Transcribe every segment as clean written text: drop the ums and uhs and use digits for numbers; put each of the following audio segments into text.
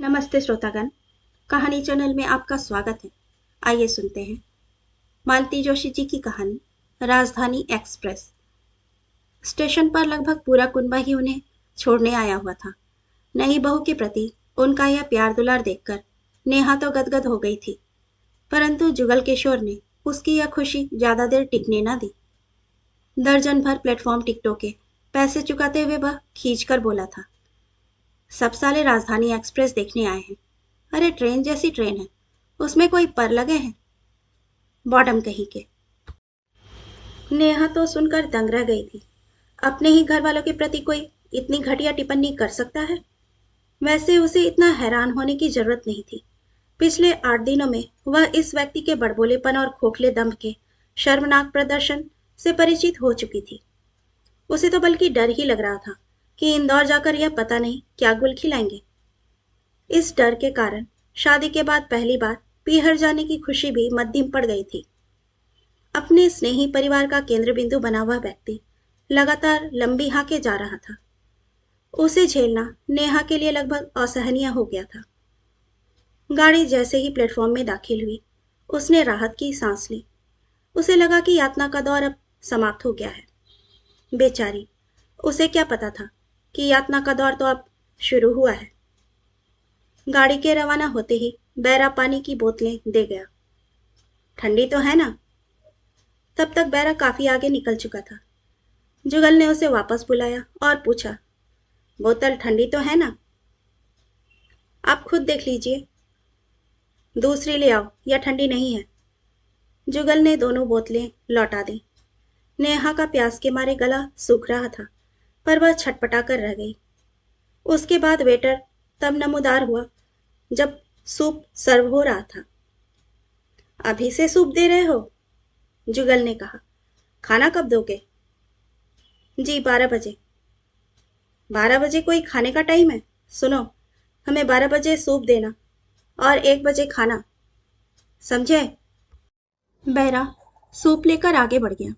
नमस्ते श्रोतागण। कहानी चैनल में आपका स्वागत है। आइए सुनते हैं मालती जोशी जी की कहानी राजधानी एक्सप्रेस। स्टेशन पर लगभग पूरा कुनबा ही उन्हें छोड़ने आया हुआ था। नई बहू के प्रति उनका यह प्यार दुलार देखकर नेहा तो गदगद हो गई थी, परंतु जुगल किशोर ने उसकी यह खुशी ज्यादा देर टिकने न दी। दर्जन भर प्लेटफॉर्म टिकटों के पैसे चुकाते हुए वह खींच कर बोला था, सब साले राजधानी एक्सप्रेस देखने आए हैं। अरे ट्रेन जैसी ट्रेन है, उसमें कोई पर लगे हैं, बॉटम कहीं के। नेहा तो सुनकर दंग रह गई थी। अपने ही घर वालों के प्रति कोई इतनी घटिया टिप्पणी कर सकता है? वैसे उसे इतना हैरान होने की जरूरत नहीं थी। पिछले 8 दिनों में वह इस व्यक्ति के बड़बोलेपन और खोखले दम्भ के शर्मनाक प्रदर्शन से परिचित हो चुकी थी। उसे तो बल्कि डर ही लग रहा था कि इंदौर जाकर यह पता नहीं क्या गुल खिलाएंगे। इस डर के कारण शादी के बाद पहली बार पीहर जाने की खुशी भी मद्दिम पड़ गई थी। अपने स्नेही परिवार का केंद्र बिंदु बना हुआ व्यक्ति लगातार लंबी हाके जा रहा था। उसे झेलना नेहा के लिए लगभग असहनीय हो गया था। गाड़ी जैसे ही प्लेटफॉर्म में दाखिल हुई, उसने राहत की सांस ली। उसे लगा कि यातना का दौर अब समाप्त हो गया है। बेचारी, उसे क्या पता था कि यातना का दौर तो अब शुरू हुआ है। गाड़ी के रवाना होते ही बैरा पानी की बोतलें दे गया। ठंडी तो है ना? तब तक बैरा काफी आगे निकल चुका था। जुगल ने उसे वापस बुलाया और पूछा, बोतल ठंडी तो है ना? आप खुद देख लीजिए, दूसरी ले आओ, या ठंडी नहीं है। जुगल ने दोनों बोतलें लौटा दी। नेहा का प्यास के मारे गला सूख रहा था, पर वह छटपटा कर रह गई। उसके बाद वेटर तब नमूदार हुआ जब सूप सर्व हो रहा था। अभी से सूप दे रहे हो? जुगल ने कहा। खाना कब दोगे? जी 12 बजे। 12 बजे कोई खाने का टाइम है? सुनो, हमें 12 बजे सूप देना और 1 बजे खाना, समझे? बैरा सूप लेकर आगे बढ़ गया।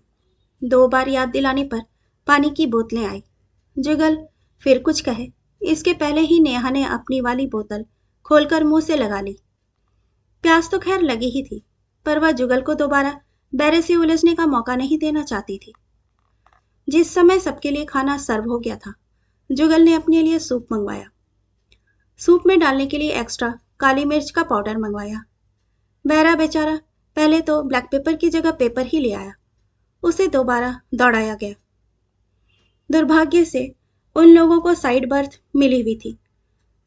2 बार याद दिलाने पर पानी की बोतलें आई। जुगल फिर कुछ कहे इसके पहले ही नेहा ने अपनी वाली बोतल खोलकर मुंह से लगा ली। प्यास तो खैर लगी ही थी, पर वह जुगल को दोबारा बैरे से उलझने का मौका नहीं देना चाहती थी। जिस समय सबके लिए खाना सर्व हो गया था, जुगल ने अपने लिए सूप मंगवाया। सूप में डालने के लिए एक्स्ट्रा काली मिर्च का पाउडर मंगवाया। बैरा बेचारा पहले तो ब्लैक पेपर की जगह पेपर ही ले आया। उसे दोबारा दौड़ाया गया। दुर्भाग्य से उन लोगों को साइड बर्थ मिली हुई थी,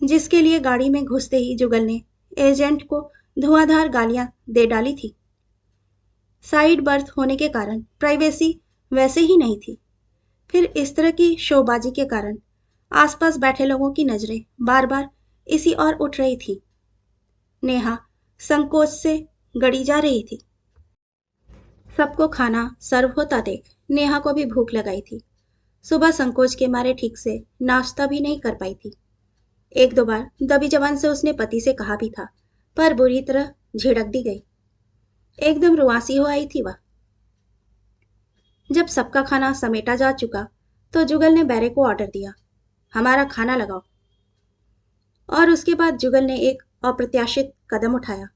जिसके लिए गाड़ी में घुसते ही जुगल ने एजेंट को धुआंधार गालियां दे डाली थी। साइड बर्थ होने के कारण प्राइवेसी वैसे ही नहीं थी, फिर इस तरह की शोबाजी के कारण आसपास बैठे लोगों की नजरें बार बार इसी ओर उठ रही थी। नेहा संकोच से गड़ी जा रही थी। सबको खाना सर्व होता देख नेहा को भी भूख लगाई थी। सुबह संकोच के मारे ठीक से नाश्ता भी नहीं कर पाई थी। 1-2 बार दबी जबान से उसने पति से कहा भी था, पर बुरी तरह झिड़क दी गई। एकदम रुआसी हो आई थी वह। जब सबका खाना समेटा जा चुका तो जुगल ने बैरे को ऑर्डर दिया, हमारा खाना लगाओ। और उसके बाद जुगल ने एक अप्रत्याशित कदम उठाया।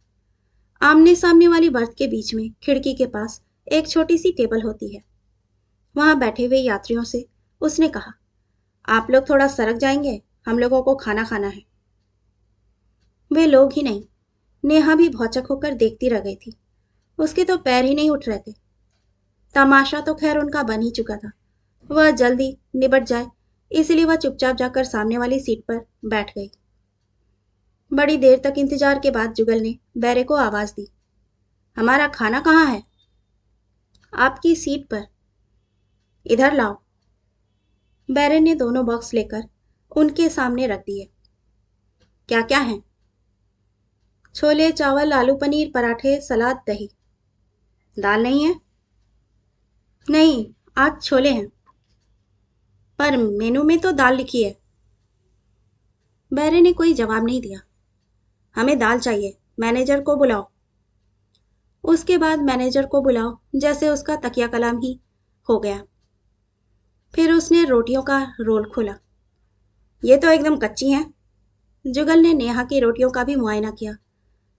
आमने सामने वाली बर्थ के बीच में खिड़की के पास एक छोटी सी टेबल होती है। वहां बैठे हुए यात्रियों से उसने कहा, आप लोग थोड़ा सरक जाएंगे, हम लोगों को खाना खाना है। वे लोग ही नहीं, नेहा भी भौचक होकर देखती रह गई थी। उसके तो पैर ही नहीं उठ रहे थे। तमाशा तो खैर उनका बन ही चुका था। वह जल्दी निबट जाए, इसलिए वह चुपचाप जाकर सामने वाली सीट पर बैठ गई। बड़ी देर तक इंतजार के बाद जुगल ने बैरे को आवाज दी, हमारा खाना कहाँ है? आपकी सीट पर। इधर लाओ। बैरे ने दोनों बॉक्स लेकर उनके सामने रख दिए। क्या क्या है? छोले, चावल, आलू पनीर, पराठे, सलाद, दही। दाल नहीं है? नहीं, आज छोले हैं। पर मेनू में तो दाल लिखी है। बैरे ने कोई जवाब नहीं दिया। हमें दाल चाहिए, मैनेजर को बुलाओ। उसके बाद मैनेजर को बुलाओ जैसे उसका तकिया कलाम ही हो गया। फिर उसने रोटियों का रोल खोला। ये तो एकदम कच्ची हैं। जुगल ने नेहा की रोटियों का भी मुआयना किया,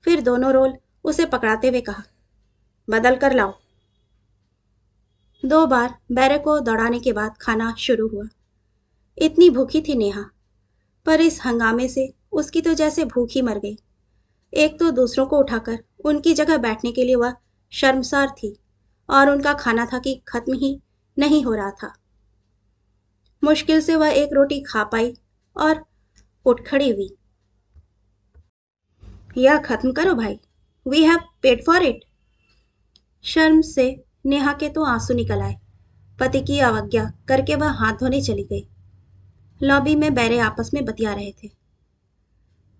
फिर दोनों रोल उसे पकड़ाते हुए कहा, बदल कर लाओ। 2 बार बैरे को दौड़ाने के बाद खाना शुरू हुआ। इतनी भूखी थी नेहा, पर इस हंगामे से उसकी तो जैसे भूख ही मर गई। एक तो दूसरों को उठाकर उनकी जगह बैठने के लिए वह शर्मसार थी, और उनका खाना था कि खत्म ही नहीं हो रहा था। मुश्किल से वह एक रोटी खा पाई और उठ खड़ी हुई। यह खत्म करो भाई, we have paid for it. शर्म से नेहा के तो आंसू निकल आए। पति की अवज्ञा करके वह हाथ धोने चली गई। लॉबी में बैरे आपस में बतिया रहे थे।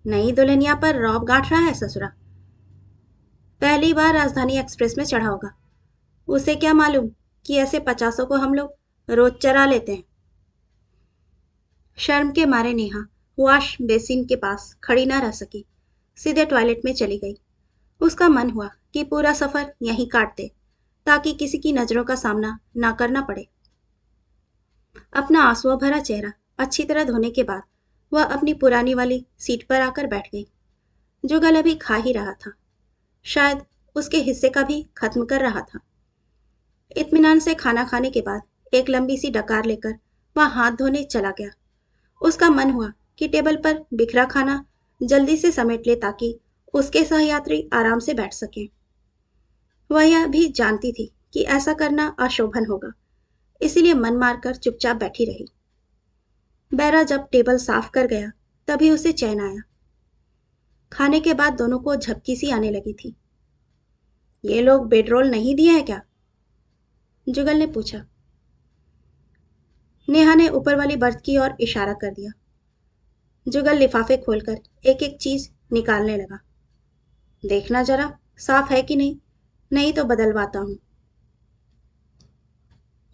नई दुल्हनिया पर रौब गांठ रहा है ससुरा। पहली बार राजधानी एक्सप्रेस में चढ़ा होगा। उसे क्या मालूम कि ऐसे 50 को हम लोग रोज चरा लेते हैं। शर्म के मारे नेहा वॉश बेसिन के पास खड़ी ना रह सकी, सीधे टॉयलेट में चली गई। उसका मन हुआ कि पूरा सफर यहीं काट दे, ताकि किसी की नजरों का सामना ना करना पड़े। अपना आंसुओं भरा चेहरा अच्छी तरह धोने के बाद वह अपनी पुरानी वाली सीट पर आकर बैठ गई। जुगल अभी खा ही रहा था, शायद उसके हिस्से का भी खत्म कर रहा था। इत्मीनान से खाना खाने के बाद एक लंबी सी डकार लेकर वह हाथ धोने चला गया। उसका मन हुआ कि टेबल पर बिखरा खाना जल्दी से समेट ले, ताकि उसके सहयात्री आराम से बैठ सकें। वह यह भी जानती थी कि ऐसा करना अशोभन होगा, इसीलिए मन मारकर चुपचाप बैठी रही। बैरा जब टेबल साफ कर गया तभी उसे चैन आया। खाने के बाद दोनों को झपकी सी आने लगी थी। ये लोग बेडरोल नहीं दिए हैं क्या? जुगल ने पूछा। नेहा ने ऊपर वाली बर्थ की ओर इशारा कर दिया। जुगल लिफाफे खोलकर एक एक चीज निकालने लगा। देखना जरा साफ है कि नहीं, नहीं तो बदलवाता हूं।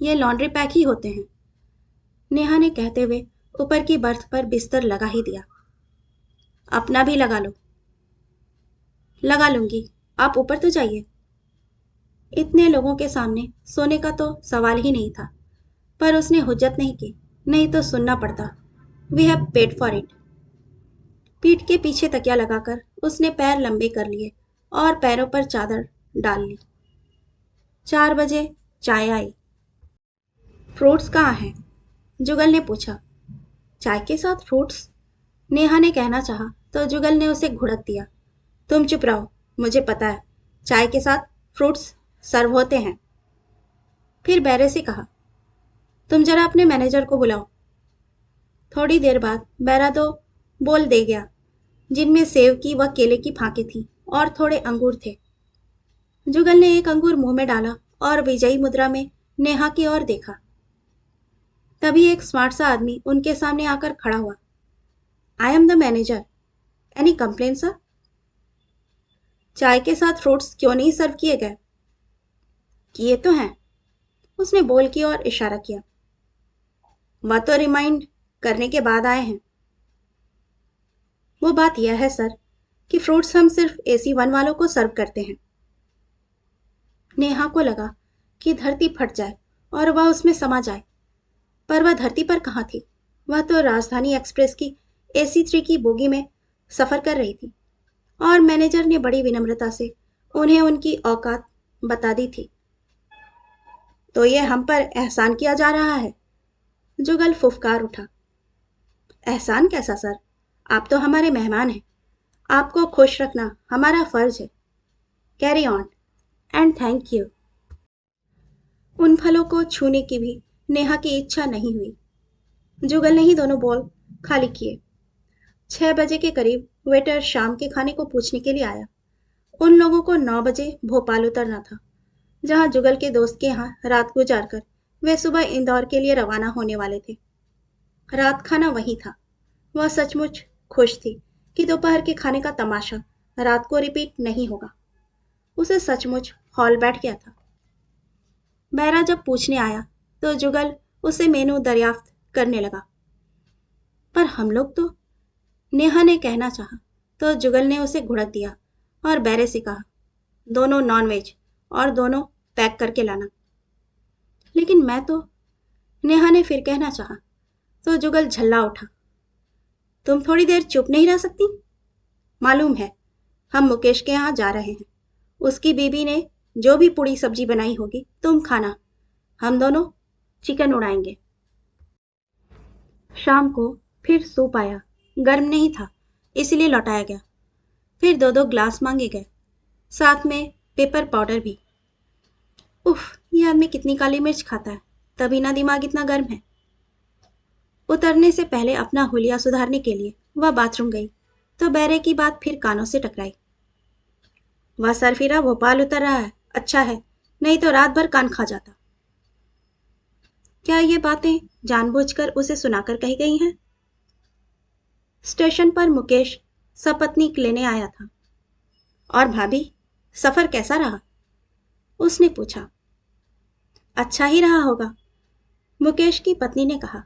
ये लॉन्ड्री पैक ही होते हैं, नेहा ने कहते हुए ऊपर की बर्थ पर बिस्तर लगा ही दिया। अपना भी लगा लो। लगा लूंगी, आप ऊपर तो जाइए। इतने लोगों के सामने सोने का तो सवाल ही नहीं था, पर उसने हुज्जत नहीं की, नहीं तो सुनना पड़ता। We have paid for it. पीठ के पीछे तकिया लगाकर उसने पैर लंबे कर लिए और पैरों पर चादर डाल ली। 4 बजे चाय आई। फ्रूट्स कहाँ हैं? जुगल ने पूछा। चाय के साथ फ्रूट्स? नेहा ने कहना चाहा तो जुगल ने उसे घुड़क दिया। तुम चुप रहो, मुझे पता है चाय के साथ फ्रूट्स सर्व होते हैं। फिर बैरे से कहा, तुम जरा अपने मैनेजर को बुलाओ। थोड़ी देर बाद बैरा दो बोल दे गया, जिनमें सेव की व केले की फांके थी और थोड़े अंगूर थे। जुगल ने एक अंगूर मुंह में डाला और विजयी मुद्रा में नेहा की ओर देखा। तभी एक स्मार्ट सा आदमी उनके सामने आकर खड़ा हुआ। I am the manager, any complain sir? चाय के साथ फ्रूट्स क्यों नहीं सर्व किए गए? किए तो हैं, उसने बोल की ओर इशारा किया। वह तो रिमाइंड करने के बाद आए हैं। वो बात यह है सर कि फ्रूट्स हम सिर्फ AC1 वालों को सर्व करते हैं। नेहा को लगा कि धरती फट जाए और वह उसमें समा जाए, पर वह धरती पर कहाँ थी। वह तो राजधानी एक्सप्रेस की AC3 की बोगी में सफर कर रही थी, और मैनेजर ने बड़ी विनम्रता से उन्हें उनकी औकात बता दी थी। तो ये हम पर एहसान किया जा रहा है? जुगल फुफकार उठा। एहसान कैसा सर, आप तो हमारे मेहमान हैं। आपको खुश रखना हमारा फर्ज है। Carry on and thank you. उन फलों को छूने की भी नेहा की इच्छा नहीं हुई। जुगल ने ही दोनों बॉल खाली किए। 6 बजे के करीब वेटर शाम के खाने को पूछने के लिए आया। उन लोगों को 9 बजे भोपाल उतरना था, जहां जुगल के दोस्त के यहाँ रात गुजार कर वे सुबह इंदौर के लिए रवाना होने वाले थे। रात खाना वहीं था। वह सचमुच खुश थी कि दोपहर के खाने का तमाशा रात को रिपीट नहीं होगा। उसे सचमुच हॉल बैठ गया था। बैरा जब पूछने आया तो जुगल उसे मेनू दरियाफ्त करने लगा। पर हम लोग तो, नेहा ने कहना चाहा तो जुगल ने उसे घुड़क दिया और बैरे से कहा, दोनों नॉनवेज और दोनों पैक करके लाना। लेकिन मैं तो, नेहा ने फिर कहना चाहा तो जुगल झल्ला उठा। तुम थोड़ी देर चुप नहीं रह सकती? मालूम है, हम मुकेश के यहाँ जा रहे हैं। उसकी बीबी ने जो भी पूड़ी सब्जी बनाई होगी तुम खाना, हम दोनों चिकन उड़ाएंगे। शाम को फिर सूप आया, गर्म नहीं था इसलिए लौटाया गया। फिर दो दो ग्लास मांगे गए, साथ में पेपर पाउडर भी। उफ, ये आदमी कितनी काली मिर्च खाता है, तभी ना दिमाग इतना गर्म है। उतरने से पहले अपना हुलिया सुधारने के लिए वह बाथरूम गई तो बैरे की बात फिर कानों से टकराई। वह सरफिरा भोपाल उतर रहा है, अच्छा है, नहीं तो रात भर कान खा जाता। क्या ये बातें जानबूझकर उसे सुनाकर कही गई हैं? स्टेशन पर मुकेश सपत्नीक लेने आया था। और भाभी, सफर कैसा रहा? उसने पूछा। अच्छा ही रहा होगा, मुकेश की पत्नी ने कहा।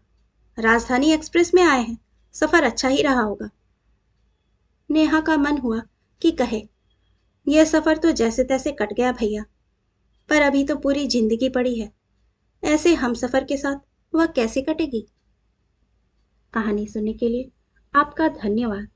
राजधानी एक्सप्रेस में आए हैं, सफर अच्छा ही रहा होगा। नेहा का मन हुआ कि कहे, यह सफर तो जैसे तैसे कट गया भैया, पर अभी तो पूरी जिंदगी पड़ी है, ऐसे हम सफर के साथ वह कैसे कटेगी? कहानी सुनने के लिए आपका धन्यवाद।